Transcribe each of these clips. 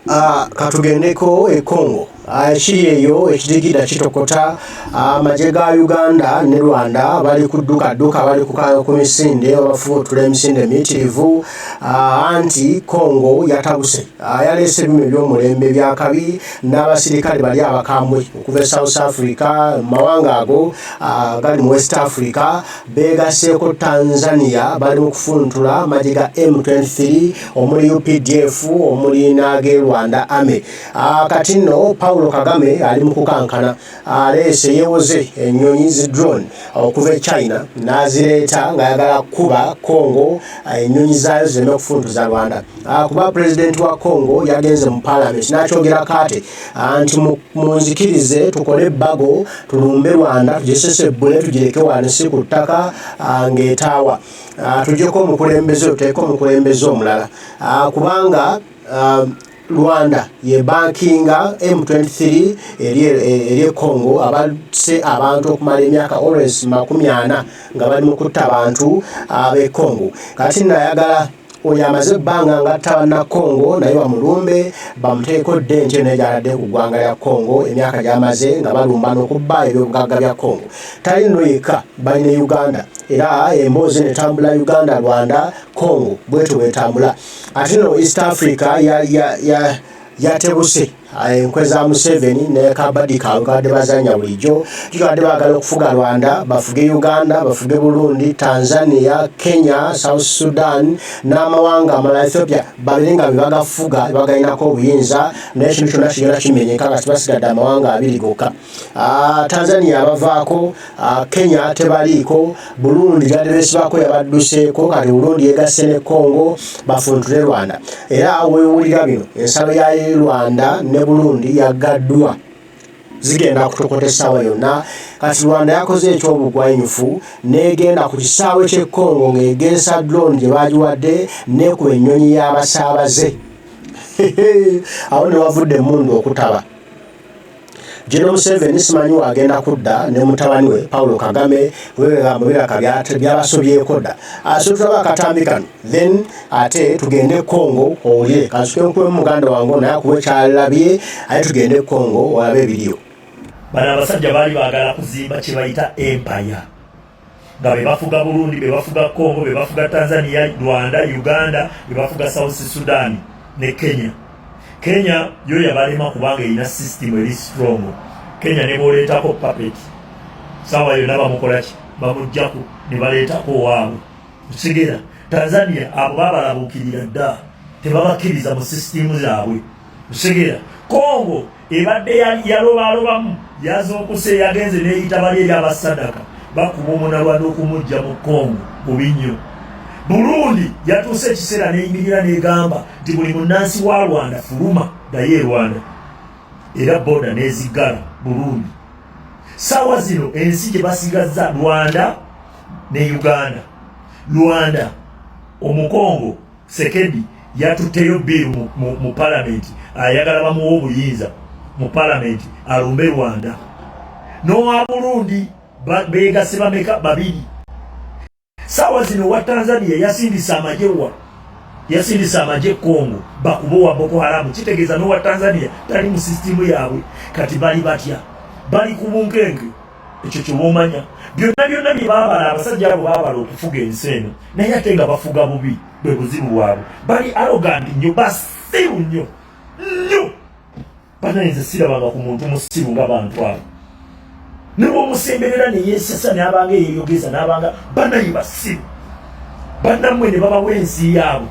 Katugendeko e Congo. Eyo ekidigida kitokota Amagye ga Uganda ne Rwanda bali kudduka bali ku misinde abafuutula emisinde mitirivu anti Congo yatabuse yaleese bimwe by'omulembe byakabi n'abasirikale bali abakambwe okuva South Africa mawanga ago gali mu West Africa begaseeko Tanzania bali mu kufuntula Amagye ga M23 omuli UPDF omuli n'age Rwanda Army kati nno Paulo Kagame ali mu kukankana aleese yewoze ennyonyi zi drone okuva China n'azireeta ng'ayagala kuba Congo ennyonyi zaayo zireme kufuntuza Rwanda kuba president wa Congo yagenze mu parliament n'akyogera kate anti munzikirize tukole ebbago tulumbe Rwanda tugisesebbule tugireke wansi ku ttaka ng'etaawa tugyeko omukulembeze tuteeko omukulembeze omulala kubanga Rwanda ye bankinga M23 eri Congo abalse abantu okumala emyaka always 40 nga bali mu kutta abantu abe Congo kati nayagala oyo amaze ebbanga ngatta na Congo naye bamulumbe bamuteeko ddente n'ejaladde ku ggwanga lya Congo emyaka gy'amaze nga balumba n'okubba ebyobugagga bya Congo tali nno yekka balina Uganda era emboozi netambula Uganda Rwanda Congo bwetu bwetambula ate no East Africa yatebuse enkwe za Museveni ne kabadi kakadde bazanya bulijjo kikadde bagala okufuga Rwanda bafuge Uganda bafuge Burundi Tanzania Kenya South Sudan n'amawanga amala Ethiopia balinga bagafuga bagainako obuyinza n'ekintu kyonna kigenda kimenyeka nga basigadde amawanga abiri gokka Tanzania bavaako Kenya tebaliiko Burundi gadebesibako yabadduseeko kati Burundi yegasse ne Congo bafuntule Rwanda era wewulira bino ensalo ya Rwanda ne Burundi yagaddwa zigenda kutokota essaawa yonna kati Rwanda yakoze ekyobugwanyufu negenda ku kisaawe ky'e Congo ng'egensa drone gye bagiwadde nekuba ennyonyi y'abasaabaze awo ne wavudde emmundu okutaba General Museveni simanyi wagenda kudda ne mutabani we Paulo Kagame webiraka byabasobyeko dda asotulaba akatambi kano then ate tugende Congo oye kasuke nkwe muganda wange naye akuwe kyalabye aye tugende Congo olabe ebiriyo bana abasajja baali baagala kuzimba kye bayita empire nga be bafuga Burundi be bafuga Congo be bafuga Tanzania Rwanda Uganda be bafuga South Sudan ne Kenya yo yabalema kubanga ina system eri strong Kenya ne boleetako puppet sawa yo naba mukolaki bamujjako ne baleetako waabwe usigera Tanzania abo babalabukirira dda tebabakiriza mu system zaabwe usigera Congo ebadde yalobamu yazokuse yagenze neeyita bali eri abasadaka bakuba omunalwadde okumujja mu Congo bubinyo Burundi yatuse ekiseera neyimirira negamba nti buli munnansi wa Rwanda fuluma daye Rwanda era boda nezigala Burundi sawa zino ensi gye basigaza Rwanda ne Uganda Rwanda omukongo Sekedi yatuteyo bill mu parliament ayagala bamuwa obuyinza mu parliament alumbe Rwanda no Burundi begase bameka babiri sawa zino wa Tanzania yasindisa amagye Congo bakubowa Boko Haram kitegeza no wa Tanzania tali mu system yaabwe kati bali batya bali kubunkenge ekyo kyomanya byonna byebabala abasajja abo babala okufuga enseno naye ate nga bafuga bubi bwe buzibu bwabwe bali arrogant nnyo basiru nnyo banayinza sirabanga ku muntu musiru ng'abantu abo nibo musemberera ne yesesa n'abanga eyeyogeza n'abanga banayiba siru bannamwe ne babawa ensi yaabo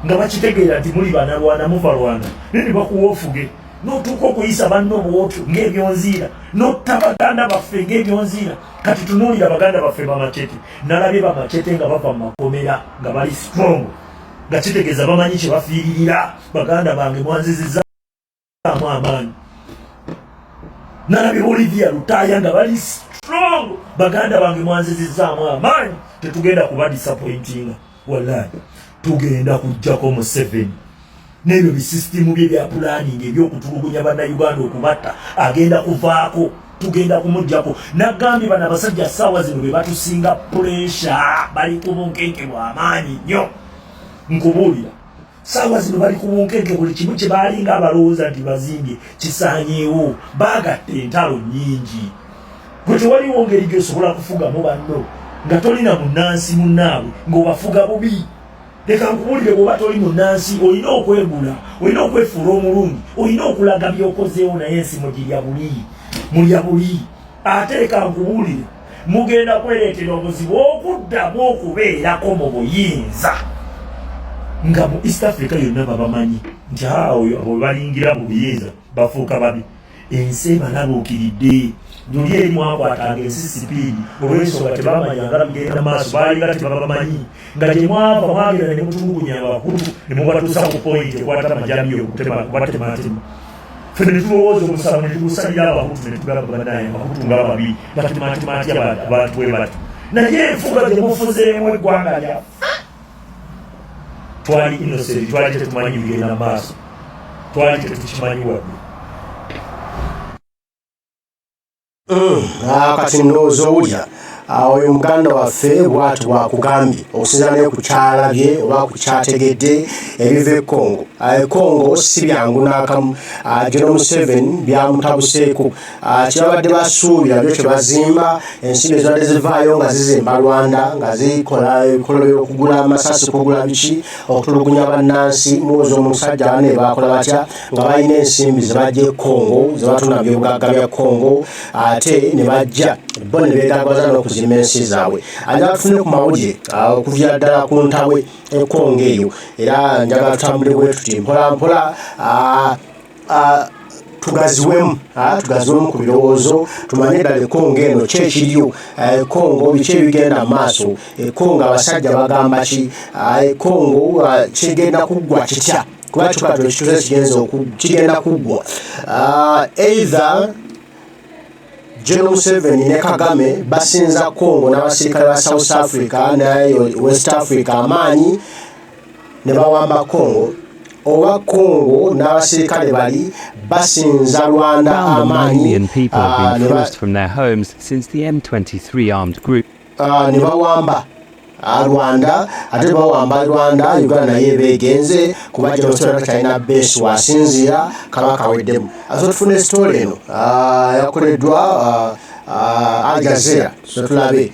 nga bakitegeera nti muli banalwana muva Rwanda ne bakuwa ofuge n'otuuka okuyisa banno bwotyo ng'ebyonziira n'otta baganda baffe ng'ebyonziira kati tunuulira baganda baffe bamacete nalabye bamacete nga bava mu makomera nga bali strong nga kitegeeza bamanyi kye bafiiririra baganda bange mwanzizizaamu amaanyi nalabye Olivia Lutaya nga bali strong baganda bange mwanzizizaamu amaanyi tetugenda kuba disappointinga wallahi tugenda kujjako Museveni n'ebyo bisystem bye bya planning ebyokutulugunya bannayuganda okubatta agenda kuvaako tugenda kumujjako nagambye bana basajja sawa zino be batusinga pressure bali ku bunkenke bw'amaanyi nnyo nkubuulira Saawa zino bali ku bunkenke buli kimu kye baalinga abalowooza nti bazimbye kisaanyeewo baagatte entalo nnyingi. Gwe tewaliwo ngeri gy'osobola kufugamu banno nga tolina munnansi munnaabwe ng'obafuga bubi. Leka nkubuulire bw'oba toli munnansi olina okwegula, olina okwefuula omulungi, olina okulaga by'okozeewo naye ensi mulya buli. Ate leka nkubuulire mugenda kwereetera obuzibu okuddamu okubeerako mu buyinza. Nga mu East Africa yonna babamanyi nti abo balingira mu buyinza bafuuka babi. Ensi ebalabuukiridde. Luli eri mwakwatanga ensi sipiidi olw'ensonga tebamanyanga bigenda maaso baalinga tebabamanyi nga gye mwava mwagenda ne mutulugunya abakutu ne mubatuusa ku pointi ekwata amajambi okubatematema. Ffe ne tulowooza omusango ne tugusalira abakutu ne tugamba banaye abakutu nga babiri batematemati abantu bwe bati. Naye enfuga gye mufuzeemu eggwanga lyaffe twali innocent, twali tetumanyi bigenda maaso, twali tetukimanyi wadde. Kati ndowooza owulya oyo muganda waffe bw'ati bwakugambye okusinziira naye ku kyalabye oba ku kyategedde ebiva e Congo. Congo si byangu n'akamu. General Museveni byamutabuseeko. Kyebabadde basuubira byo kye bazimba, ensimbi ezibadde zivaayo nga zizimba Rwanda, nga zikola ebikolwa by'okugula amasasi, okugula biki, okutulugunya bannansi. Muwooza omusajja bane baakola batya nga balina ensimbi ze bajja e Congo, ze batunda byobugagga bya Congo, ate ne bajja bo ne beetagabaza n'okuzimba ensi zaabwe. Njagala tufune ku mawulire okuviira ddala ku ntabwe e Congo eyo, era njagala tutambule bwe tuti mpola mpola tugaziwemu ku birowoozo, tumanye ddala e Congo eno ki ekiriyo, Congo biki ebigenda mu maaso, Congo abasajja bagamba ki, Congo kigenda kuggwa kitya, kuba kikwato ekituuze kigenda kuggwa. Either General Museveni ne Kagame basinza Congo n'abasirikale ba South Africa ne West Africa amaanyi ne bawamba Congo, oba Congo n'abasirikale bali basinza Rwanda amaanyi. Million people have been forced from their homes since the M23 armed group. Ne bawamba Rwanda, ate bawamba Rwanda, Uganda naye beegenze kuba General Museveni talina base wasinziira kabaka aweddemu. Tufune story eno yakoleddwa Agava, tulabe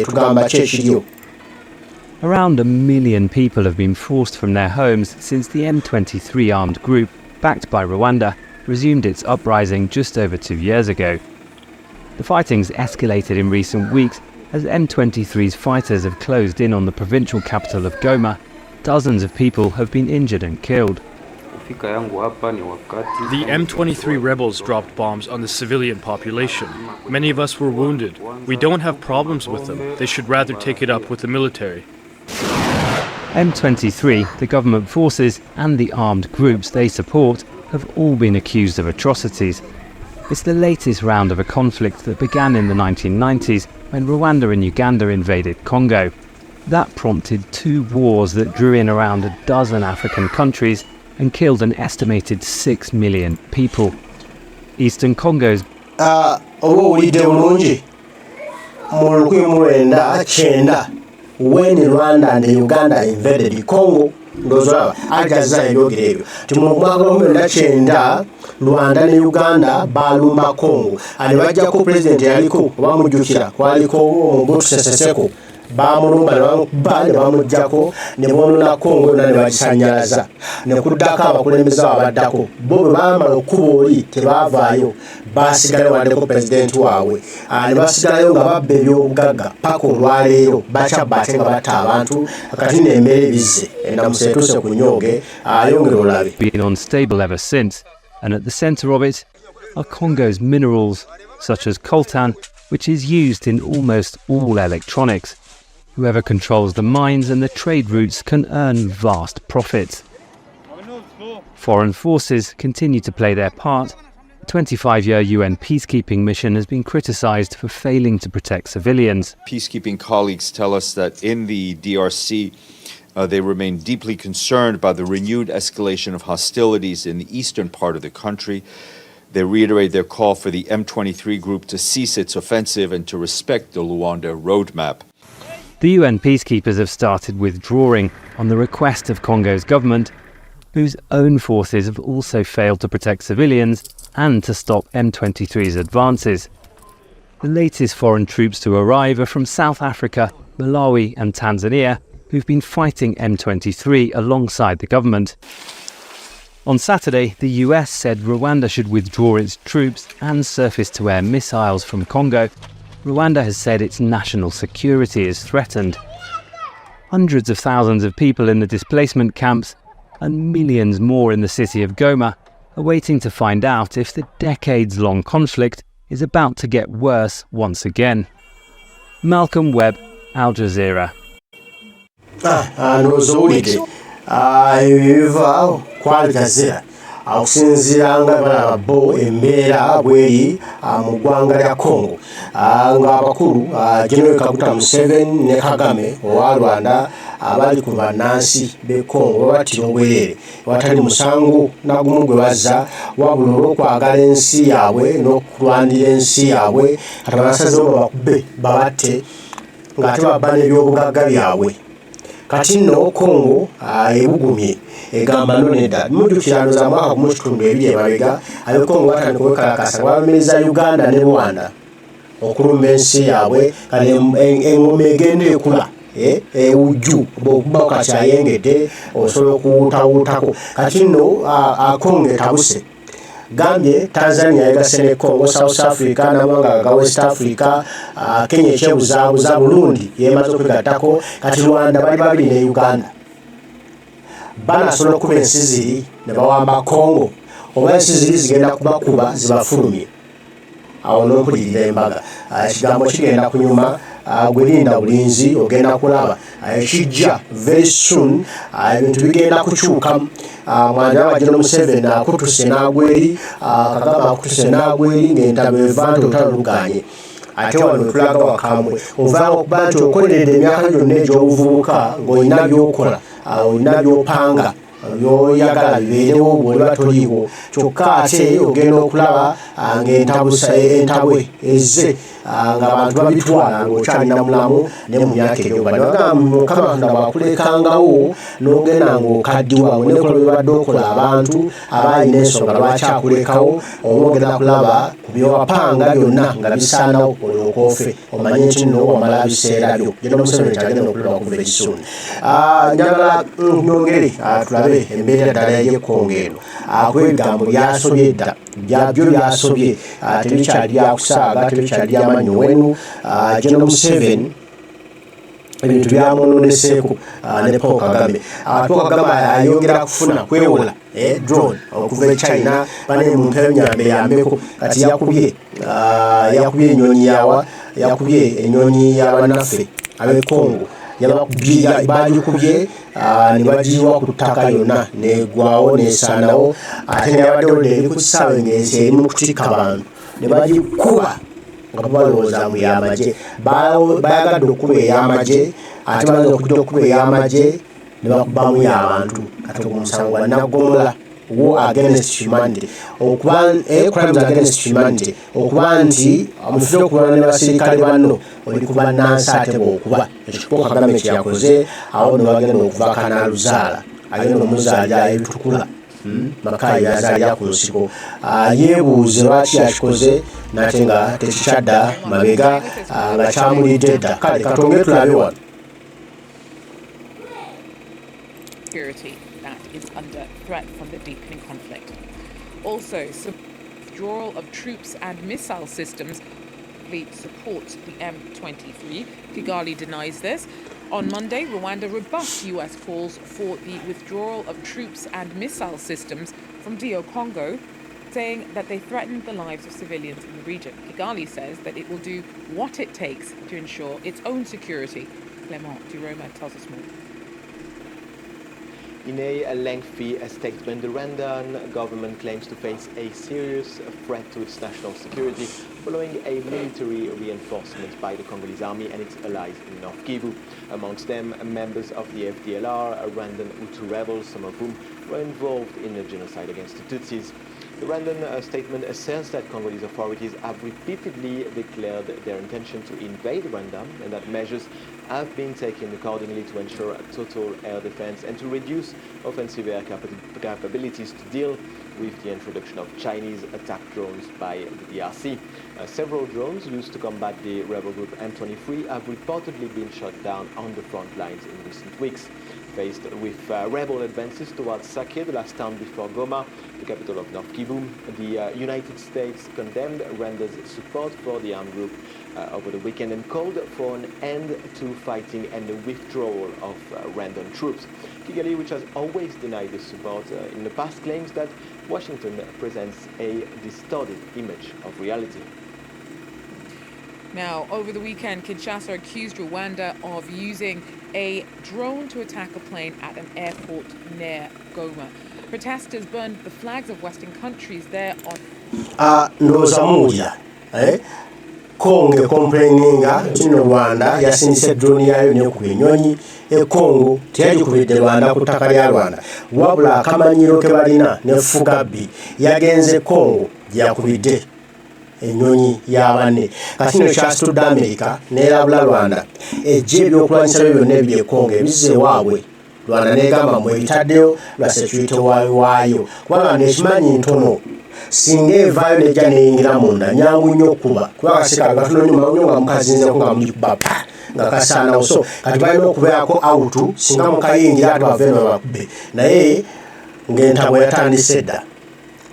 tugamba ki ekiriyo. Around 1 million people have been forced from their homes since the M23 armed group, backed by Rwanda, resumed its uprising just over 2 years ago. The fighting's escalated in recent weeks as M23's fighters have closed in on the provincial capital of Goma. Dozens of people have been injured and killed. The M23 rebels dropped bombs on the civilian population. Many of us were wounded. We don't have problems with them. They should rather take it up with the military. M23, the government forces and the armed groups they support have all been accused of atrocities. It's the latest round of a conflict that began in the 1990s when Rwanda and Uganda invaded Congo. That prompted 2 wars that drew in around a dozen African countries and killed an estimated 6 million people. Eastern Congo's when Rwanda and Uganda invaded Congo, Agava ebyogera ebyo ti mu mwaka wa 1990 Rwanda ne Uganda balumba Congo, ne bajjako pulezidenti yaliko bamujjukira kwaliko Mobutu Sese Seko, bamulumba ne bamukuba ne bamujjako ne bonoona Congo yonna ne bagisanyalaza ne kuddako abakulembeze abaddako bo bwe baamala okuba oli tebaavaayo, basigalayo waddeko pulezidenti waabwe ne basigalayo nga babba ebyobugagga paka olwaleero bakyabba ate nga batta abantu kati n'emmere bizze ennamusa etuuse ku nnyooge ayongera olabe. Been unstable ever since, and at the centre of it are Congo's minerals such as coltan, which is used in almost all electronics. Whoever controls the mines and the trade routes can earn vast profits. Foreign forces continue to play their part. The 25-year UN peacekeeping mission has been criticised for failing to protect civilians. Peacekeeping colleagues tell us that in the DRC, they remain deeply concerned by the renewed escalation of hostilities in the eastern part of the country. They reiterate their call for the M23 group to cease its offensive and to respect the Luanda roadmap. The UN peacekeepers have started withdrawing on the request of Congo's government, whose own forces have also failed to protect civilians and to stop M23's advances. The latest foreign troops to arrive are from South Africa, Malawi and Tanzania, who've been fighting M23 alongside the government. On Saturday, the US said Rwanda should withdraw its troops and surface-to-air missiles from Congo. Rwanda has said its national security is threatened. Hundreds of thousands of people in the displacement camps and millions more in the city of Goma are waiting to find out if the decades-long conflict is about to get worse once again. Malcolm Webb, Al Jazeera. Ibiva kwa Jazeera akusinziira nga balaba bo embeera bweri mu ggwanga lya Congo ng'abakulu General Kaguta Museveni ne Kagame owa Rwanda abali ku bannansi b'e Congo babatira obwereere watali musango na gumu gwe bazza wabula olw'okwagala ensi yaabwe n'okulwanira ensi yaabwe kati basazeewo babakube babatte ng'ate babba n'ebyobugagga byabwe. Kati nno Congo ebugumye egamba nonedda mujjukira ndowooza mwaka gumu kitundu ebiri emabega ab'e Congo batandika okwekalakasa balumiriza Uganda ne Rwanda okulumba ensi yaabwe kati engoma egenda ekula ewujju bw'okuba kakyayengedde osobola okuwuutawuutako kati nno Congo etabuse gambye Tanzania yegase ne Congo, South Africa n'amawanga ga West Africa, Kenya ekyebuzaabuza Burundi yemaze okwegattako kati Rwanda bali babiri ne Uganda banasobola okuba ensi ziri ne bawamba Congo oba ensi ziri zigenda kubakuba zibafulumye awo n'ompulirira embaga ekigambo kigenda kunyuma gwerinda bulinzi ogenda kulaba ekijja very soon ebintu bigenda kukyukamu mwanya wa General Museveni akutuse n'agweri Kagame akutuse n'agweri ng'entaba eva nti olutalo luganye ate wano tulaga wakamwe ova okuba nti okoleredde emyaka gyonna egy'obuvubuka ng'olina by'okola olina by'opanga byoyagala bibeerewo bw'oliba toliiwo kyokka ate ogenda okulaba ng'entabwe ezze ng'abantu babitwala ng'okyalina mulamu ne mu myaka egyoba ne bagamba Mukama Katonda bw'akulekangawo n'ogenda ng'okaddiwawo nekola bibadde okola abantu abalina ensonga lwakyakulekawo oba ogenda kulaba ku byowapanga byonna nga bisaanawo olyoka ofe omanye nti nno wamala biseera byo General Museveni kyagenda okulaba kuva ekisuuni njagala nyongere tulabe embeera ddala y'e Congo eno kuba ebigambo byasobye dda byabyo byasobye tebikyali byakusaaga tebikyali by'amannyo wenu General Museveni ebintu byamunoneseeko ne Paul Kagame Paul Kagame ayongera kufuna kwewola drone okuva e China bane mu mpemnyambe yambeko kati yakubye ennyonyi y'abannaffe ab'e Congo bagikubye ne bagiyiwa ku ttaka yonna negwawo nesaanawo ate neyabaddewo eri ku kisaawe ng'ensi eri mu kutikka abantu ne bagikuba nga balowooza mu y'amagye bayagadde okuba ey'amagye ate bamaze okujja okuba ey'amagye ne bakubamu y'abantu kati omusango gwa naggomola war against humanity crimes against humanity okuba nti omufire okulwana ne basirikale banno oli kuba nansi ate bw'okuba ekyo Kagame kyeyakoze awo ne bagenda okuva kanaaluzaala agenda omuzaalira ebitukula makayi yazaalira ku nsiko yeebuuze lwaki yakikoze nate nga tekikyadda mabega nga kyamulidde dda kale katongere tulabe wano that is under threat from the deepening conflict. Also, withdrawal of troops and missile systems supports the M23. Kigali denies this. On Monday, Rwanda rebuffed US calls for the withdrawal of troops and missile systems from DR Congo, saying that they threaten the lives of civilians in the region. Kigali says that it will do what it takes to ensure its own security. Clement Duroma tells us more. In a lengthy statement, the Rwandan government claims to face a serious threat to its national security following a military reinforcement by the Congolese army and its allies in North Kivu. Amongst them, members of the FDLR, Rwandan Hutu rebels, some of whom were involved in the genocide against the Tutsis. The Rwandan statement asserts that Congolese authorities have repeatedly declared their intention to invade Rwanda and that measures have been taken accordingly to ensure total air defense and to reduce offensive air capabilities to deal with the introduction of Chinese attack drones by the DRC. Several drones used to combat the rebel group M23 have reportedly been shot down on the front lines in recent weeks. Faced with rebel advances towards Sake, the last town before Goma, the capital of North Kivu, the United States condemned Rwanda's support for the armed group over the weekend and called for an end to fighting and the withdrawal of Rwandan troops. Kigali, which has always denied this support in the past, claims that Washington presents a distorted image of reality. Now, over the weekend, Kinshasa accused Rwanda of using a drone to attack a plane at an airport near Goma. Protesters burned the flags of Western countries there on... Ndozamuja, Congo complaininga chino Rwanda yasindise drone yayo nekuba enyonyi Congo teyagikubidde Rwanda ku ttaka lya Rwanda wabula akamanyiro ke balina ne Fugabi yagenze Congo gyakubidde enyonyi y'abanne kati no kyasitudde America n'erabula Rwanda ejje ebyokulwanyisa byo byonna ebiri e Congo ebizze waabwe Rwanda n'egamba mwe bitaddeyo lwa security waayo kuba Rwanda ekimanyi ntono singa evaayo nejja neyingira munda nyangu nnyo okuba kuba akasika gatuno nnyo nga mukazinzeko nga mugikuba pa nga kasaanawo so kati balina okubeerako awutu singa mukayingira ate bave no bakubbe naye ng'entabwe yatandise dda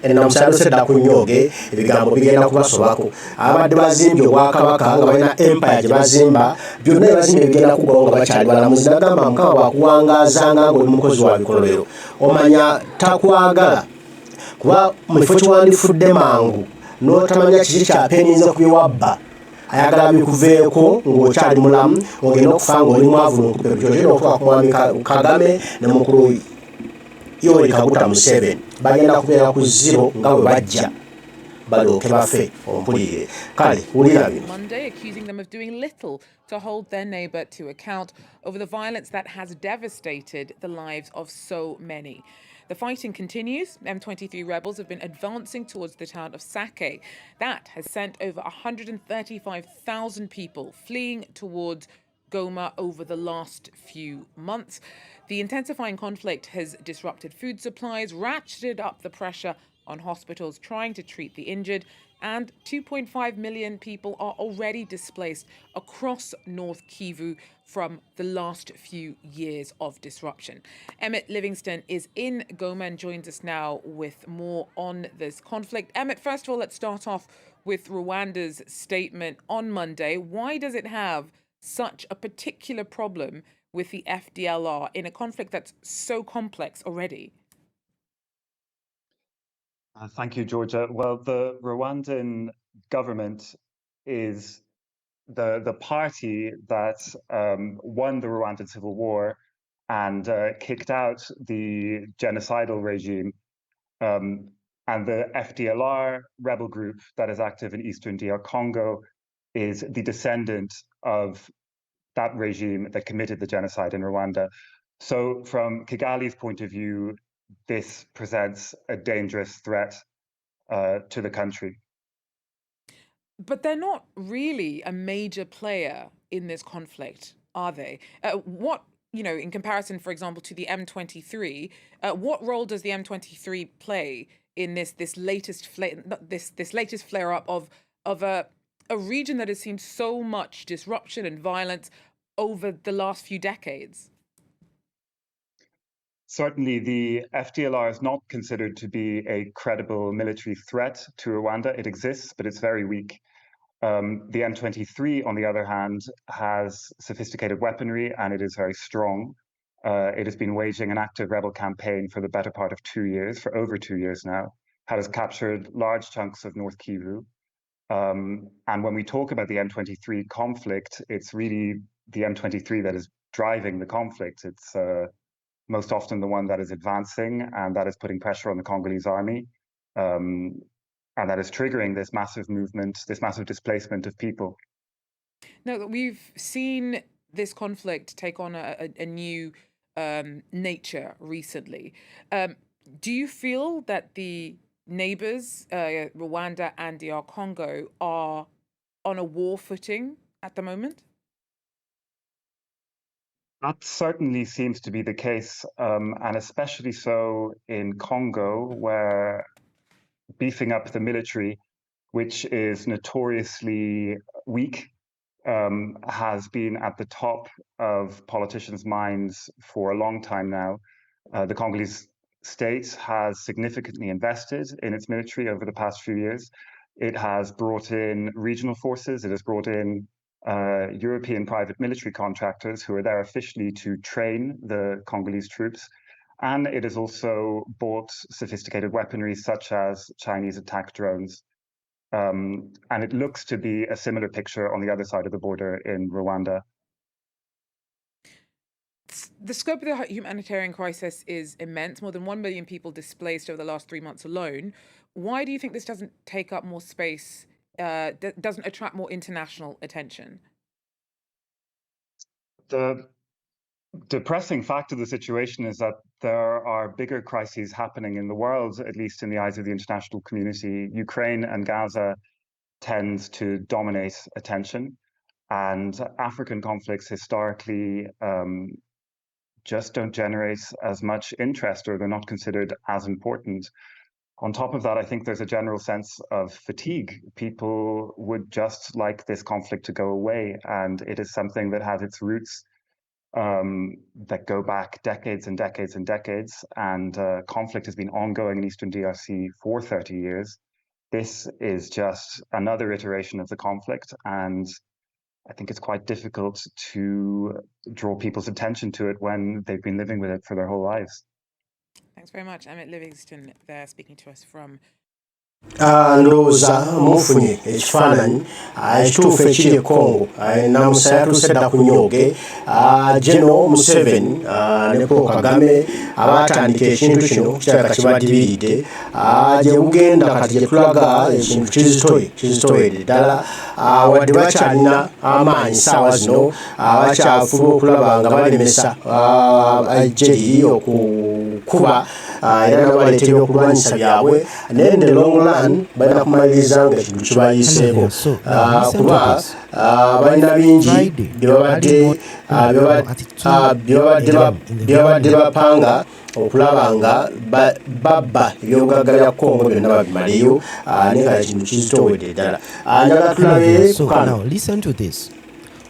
enamusanduse dda ku nnyoge ebigambo bigenda kubasobako abadde bazimbye obwakabaka nga balina empire gye bazimba byonna ebazimba ebigenda kuggwawo nga bakyali balamuzi nagamba mukama bwakuwangaazanga ng'oli mukozi wa bikolobero omanya takwagala kuba mu kifo kyewandifudde mangu n'otamanya kiki kyapeninze ku byewabba ayagala bikuveeko ng'okyali mulamu ogenda okufa ng'oli mwavu n'okupe kyogenda okutuuka ku mwami Kagame ne mukulu Yoweri Kaguta Museveni bagenda kubeera ku zero nga bwe bajja balooke bafe ompulire kale wulira bino Monday, accusing them of doing little to hold their neighbour to account over the violence that has devastated the lives of so many. The fighting continues. M23 rebels have been advancing towards the town of Sake. That has sent over 135,000 people fleeing towards Goma over the last few months. The intensifying conflict has disrupted food supplies, ratcheted up the pressure on hospitals trying to treat the injured, and 2.5 million people are already displaced across North Kivu from the last few years of disruption. Emmett Livingston is in Goma and joins us now with more on this conflict. Emmett, first of all, let's start off with Rwanda's statement on Monday. Why does it have such a particular problem with the FDLR in a conflict that's so complex already? Thank you, Georgia. Well, the Rwandan government is the party that won the Rwandan civil war and kicked out the genocidal regime. And the FDLR rebel group that is active in Eastern DR Congo is the descendant of that regime that committed the genocide in Rwanda. So from Kigali's point of view, this presents a dangerous threat to the country. But they're not really a major player in this conflict, are they? In comparison, for example, to the M23, what role does the M23 play in this latest flare up of a region that has seen so much disruption and violence over the last few decades? Certainly, the FDLR is not considered to be a credible military threat to Rwanda. It exists, but it's very weak. The M23, on the other hand, has sophisticated weaponry and it is very strong. It has been waging an active rebel campaign for the better part of 2 years, for over 2 years now. It has captured large chunks of North Kivu. And when we talk about the M23 conflict, it's really the M23 that is driving the conflict. It's most often the one that is advancing and that is putting pressure on the Congolese army. and that is triggering this massive movement, this massive displacement of people. Now, we've seen this conflict take on a new nature recently. Do you feel that the neighbors, Rwanda and DR Congo, are on a war footing at the moment? That certainly seems to be the case, and especially so in Congo, where beefing up the military, which is notoriously weak, has been at the top of politicians' minds for a long time now. The Congolese state has significantly invested in its military over the past few years. It has brought in regional forces, it has brought in European private military contractors who are there officially to train the Congolese troops. And it has also bought sophisticated weaponry such as Chinese attack drones. And it looks to be a similar picture on the other side of the border in Rwanda. The scope of the humanitarian crisis is immense. More than 1 million people displaced over the last 3 months alone. Why do you think this doesn't take up more space, doesn't attract more international attention? The depressing fact of the situation is that there are bigger crises happening in the world, at least in the eyes of the international community. Ukraine and Gaza tend to dominate attention, and African conflicts historically just don't generate as much interest, or they're not considered as important. On top of that, I think there's a general sense of fatigue. People would just like this conflict to go away, and it is something that has its roots that go back decades and decades and decades, and conflict has been ongoing in Eastern DRC for 30 years. This is just another iteration of the conflict, and I think it's quite difficult to draw people's attention to it when they've been living with it for their whole lives. Thanks very much. Emmett Livingston there speaking to us from ndowooza mufunye ekifaananyi ekituufu ekiri e Congo namusaya yatuuse dda ku nnyoge General Museveni ne Paul Kagame abaatandika ekintu kino kirabika kibadibiridde gye bugenda kati gye tulaga ekintu kizitoyedde ddala wadde bakyalina amaanyi ssaawa zino bakyafuba okulaba nga balemesa eggye liri okukuba era nabo baleeta ebyokulwanyisa byabwe naye ne long run balina kumaliriza nga ekintu kibayiseeko kuba balina bingi byebabadde bapanga okulaba nga babba ebyobugagga bya Congo byonna babimaleyo naye nga ekintu kizitowedde ddala njagala tulabe now listen to this.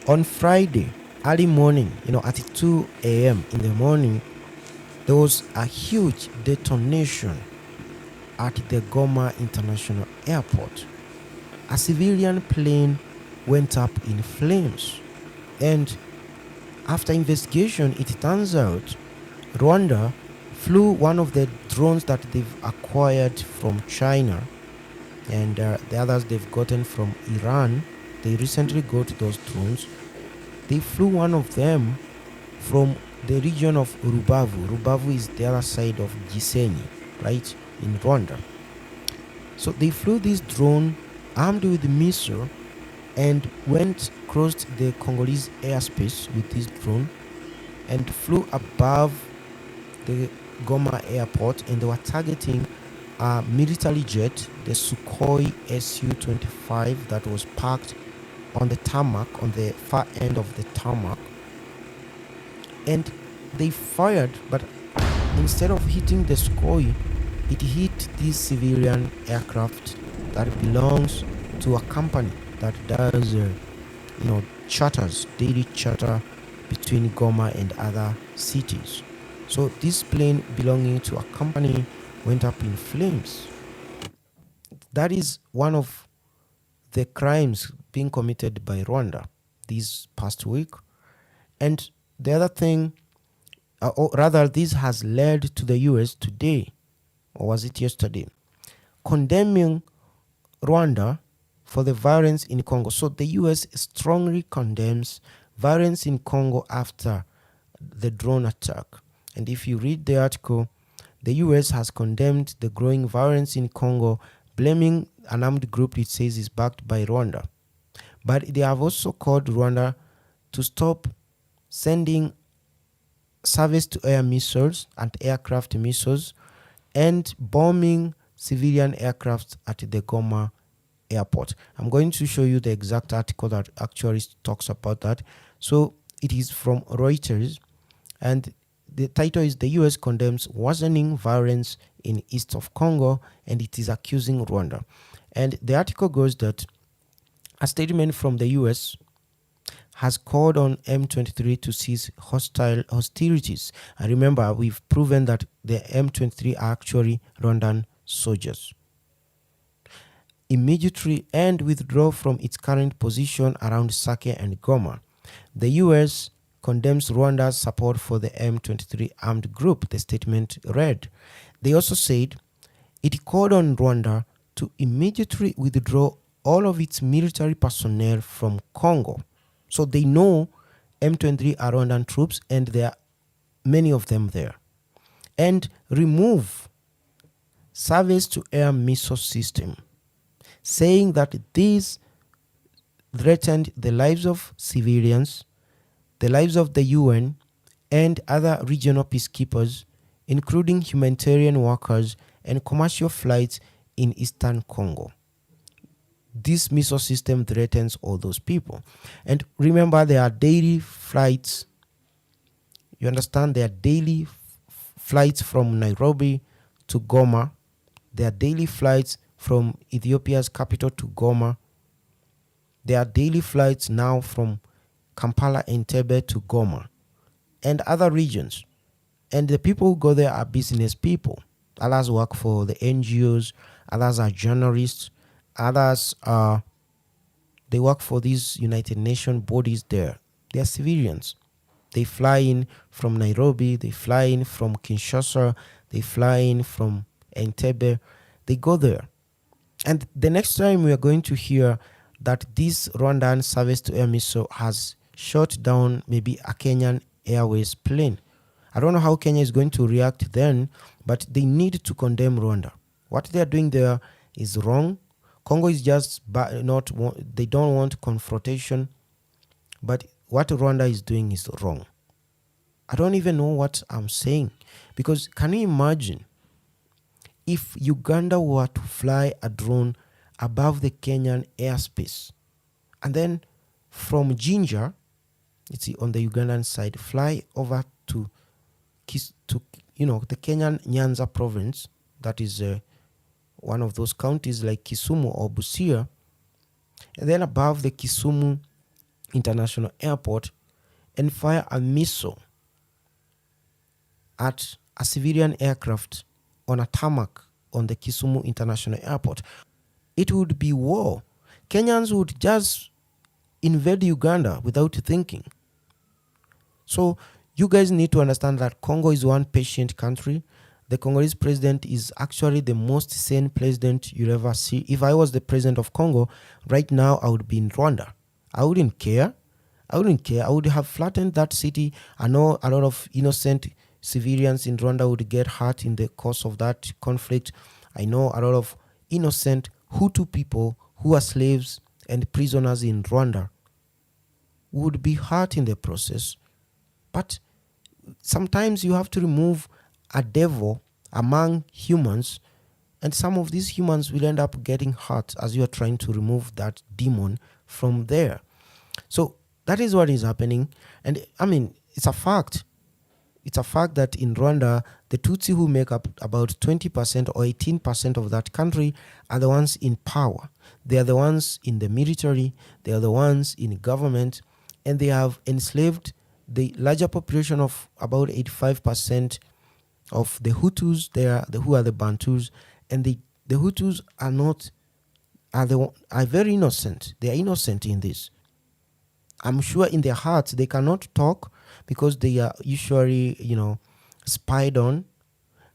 On Friday early morning, at 2 a.m. in the morning, there was a huge detonation at the Goma International Airport. A civilian plane went up in flames, and after investigation, it turns out Rwanda flew one of the drones that they've acquired from China, and the others they've gotten from Iran. They recently got those drones. They flew one of them from the region of Rubavu. Rubavu is the other side of Gisenyi, right, in Rwanda. So they flew this drone armed with a missile and crossed the Congolese airspace with this drone and flew above the Goma airport, and they were targeting a military jet, the Sukhoi Su-25, that was parked on the tarmac, on the far end of the tarmac. And they fired, but instead of hitting the Sukhoi, it hit this civilian aircraft that belongs to a company that does, charters, daily charter between Goma and other cities. So this plane belonging to a company went up in flames. That is one of the crimes being committed by Rwanda this past week. And the other thing, or rather, this has led to the US today, or was it yesterday, condemning Rwanda for the violence in Congo. So the US strongly condemns violence in Congo after the drone attack. And if you read the article, the US has condemned the growing violence in Congo blaming an armed group it says is backed by Rwanda. But they have also called Rwanda to stop sending surface-to-air missiles and aircraft missiles and bombing civilian aircraft at the Goma airport. I'm going to show you the exact article that actually talks about that. So it is from Reuters, and the title is "The US Condemns Worsening Violence in East of Congo and it is accusing Rwanda." And the article goes that a statement from the US has called on M23 to cease hostilities. And remember, we've proven that the M23 are actually Rwandan soldiers. Immediately and withdraw from its current position around Sake and Goma. The US condemns Rwanda's support for the M23 armed group, the statement read. They also said it called on Rwanda to immediately withdraw all of its military personnel from Congo. So they know M23 are Rwandan troops and there are many of them there. And remove surface-to-air missile system, saying that this threatened the lives of civilians, the lives of the UN, and other regional peacekeepers, including humanitarian workers and commercial flights in eastern Congo. This missile system threatens all those people. And remember, there are daily flights. You understand? There are daily flights from Nairobi to Goma. There are daily flights from Ethiopia's capital to Goma. There are daily flights now from Kampala and Entebbe to Goma and other regions. And the people who go there are business people. Others work for the NGOs. Others are journalists. Others they work for these United Nations bodies there. They are civilians. They fly in from Nairobi. They fly in from Kinshasa. They fly in from Entebbe. They go there. And the next time we are going to hear that this Rwandan surface-to-air missile has shot down maybe a Kenyan Airways plane. I don't know how Kenya is going to react then, but they need to condemn Rwanda. What they are doing there is wrong. Congo is just they don't want confrontation, but what Rwanda is doing is wrong. I don't even know what I'm saying, because can you imagine if Uganda were to fly a drone above the Kenyan airspace and then from Jinja, it's on the Ugandan side, fly over to the Kenyan Nyanza province, that is one of those counties like Kisumu or Busia, and then above the Kisumu International Airport, and fire a missile at a civilian aircraft on a tarmac on the Kisumu International Airport. It would be war. Kenyans would just invade Uganda without thinking. So you guys need to understand that Congo is one patient country. The Congolese president is actually the most sane president you'll ever see. If I was the president of Congo, right now I would be in Rwanda. I wouldn't care. I would have flattened that city. I know a lot of innocent civilians in Rwanda would get hurt in the course of that conflict. I know a lot of innocent Hutu people who are slaves and prisoners in Rwanda would be hurt in the process. But sometimes you have to remove a devil among humans, and some of these humans will end up getting hurt as you are trying to remove that demon from there. So that is what is happening. And I mean, it's a fact. It's a fact that in Rwanda, the Tutsi who make up about 20% or 18% of that country are the ones in power. They are the ones in the military. They are the ones in government. And they have enslaved the larger population of about 85% of the Hutus there, who are the Bantus. And the Hutus are very innocent. They are innocent in this. I'm sure in their hearts they cannot talk because they are usually, spied on.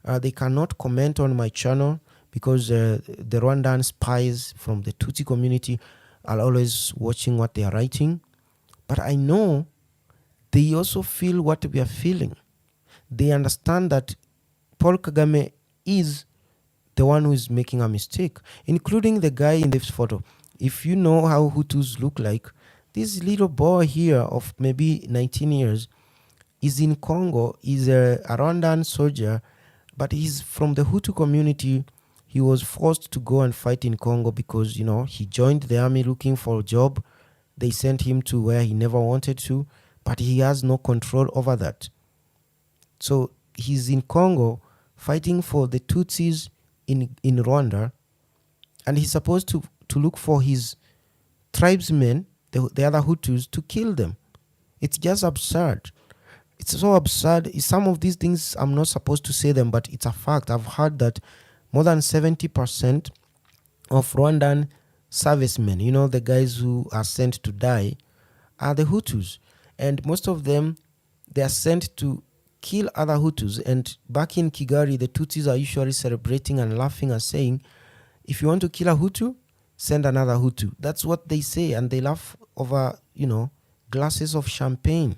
They cannot comment on my channel because the Rwandan spies from the Tutsi community are always watching what they are writing. But I know they also feel what we are feeling. They understand that Paul Kagame is the one who is making a mistake, including the guy in this photo. If you know how Hutus look like, this little boy here of maybe 19 years is in Congo, is a Rwandan soldier, but he's from the Hutu community. He was forced to go and fight in Congo because, you know, he joined the army looking for a job. They sent him to where he never wanted to, but he has no control over that. So he's in Congo fighting for the Tutsis in Rwanda, and he's supposed to look for his tribesmen, the other Hutus, to kill them. It's just absurd. It's so absurd. Some of these things, I'm not supposed to say them, but it's a fact. I've heard that more than 70% of Rwandan servicemen, you know, the guys who are sent to die, are the Hutus. And most of them, they are sent to kill other Hutus. And back in Kigali, the Tutsis are usually celebrating and laughing and saying, if you want to kill a Hutu, send another Hutu. That's what they say. And they laugh over, you know, glasses of champagne.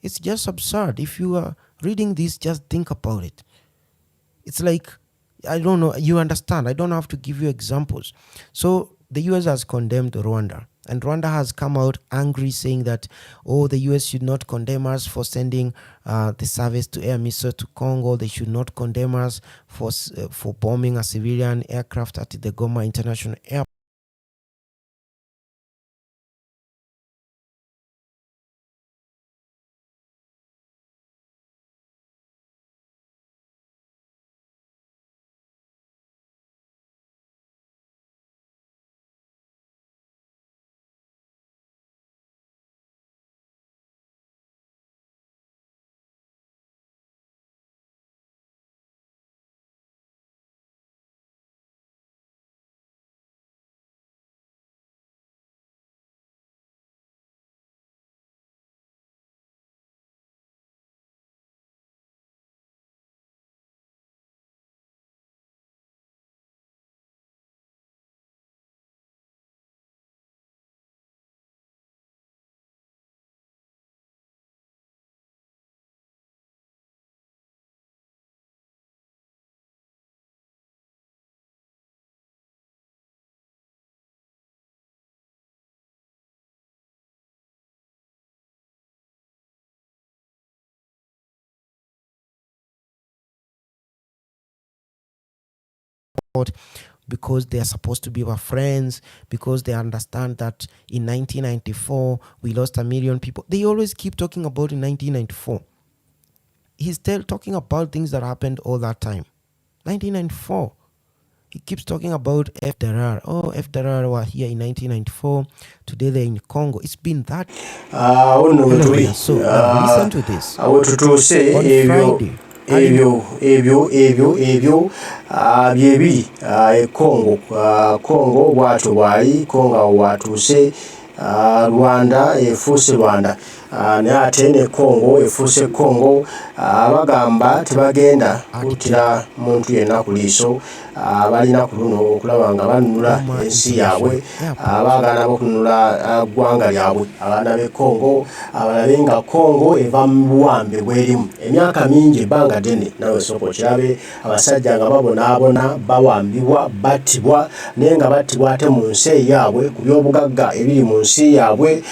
It's just absurd. If you are reading this, just think about it. It's like, I don't know, you understand. I don't have to give you examples. So the US has condemned Rwanda. And Rwanda has come out angry, saying that, oh, the US should not condemn us for sending the service to air missile to Congo. They should not condemn us for bombing a civilian aircraft at the Goma International Airport. Because they are supposed to be our friends, because they understand that in 1994 we lost 1 million people. They always keep talking about in 1994. He's still talking about things that happened all that time. 1994. He keeps talking about FDLR. Oh, FDLR were here in 1994. Today they're in Congo. It's been that. So listen to this. On Friday. ebyo byebiri Congo bwatu bwali Congo watuse Rwanda efuuse Rwanda naye ate ne Congo efuuse Congo abagamba tebagenda kutira muntu yenna ku liiso balina ku luno okulaba nga banunula ensi yaabwe abaagala okununula ggwanga lyabwe abaana b'e Congo abalabe nga Congo eva mu buwambe bwerimu emyaka mingi ebbanga ddene nawe sooka okirabe abasajja nga babonaabona bawambibwa battibwa naye nga battibwa ate mu nsi yaabwe ku by'obugagga ebiri mu nsi yaabwe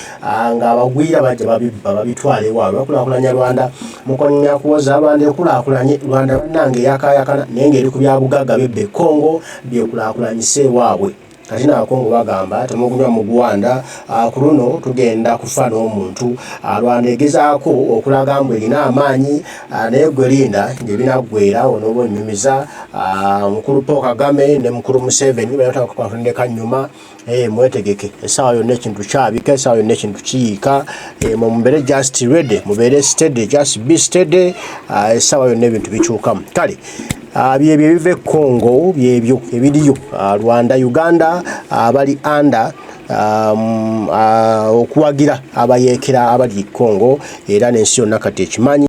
nga abagwira bajja babitwala ewaabwe bakulaakulanya Rwanda mukonya kuwoza abantu ekulaakulanye Rwanda bannange yakayakana naye ng'eri ku byabugagga b'ebbe Congo byekulaakulanyise ewaabwe kati n'Abakongo bagamba temukunywa mu Rwanda ku luno tugenda kufa n'omuntu Rwanda egezaako okulaga mbu erina amaanyi naye gwe linda ng'ebinaggwera onooba onnyumiza mukulu Paul Kagame ne mukulu Museveni bayota nyuma mwetegeke essaawa yonna ekintu kyabika essaawa yonna ekintu kiyiika mubeere just ready mubeere steady just be steady essaawa yonna ebintu bikyukamu kale byebyo ebiva e Congo byebyo ebiriyo Rwanda Uganda bali under okuwagira abayeekera abali Congo era n'ensi yonna kati ekimanyi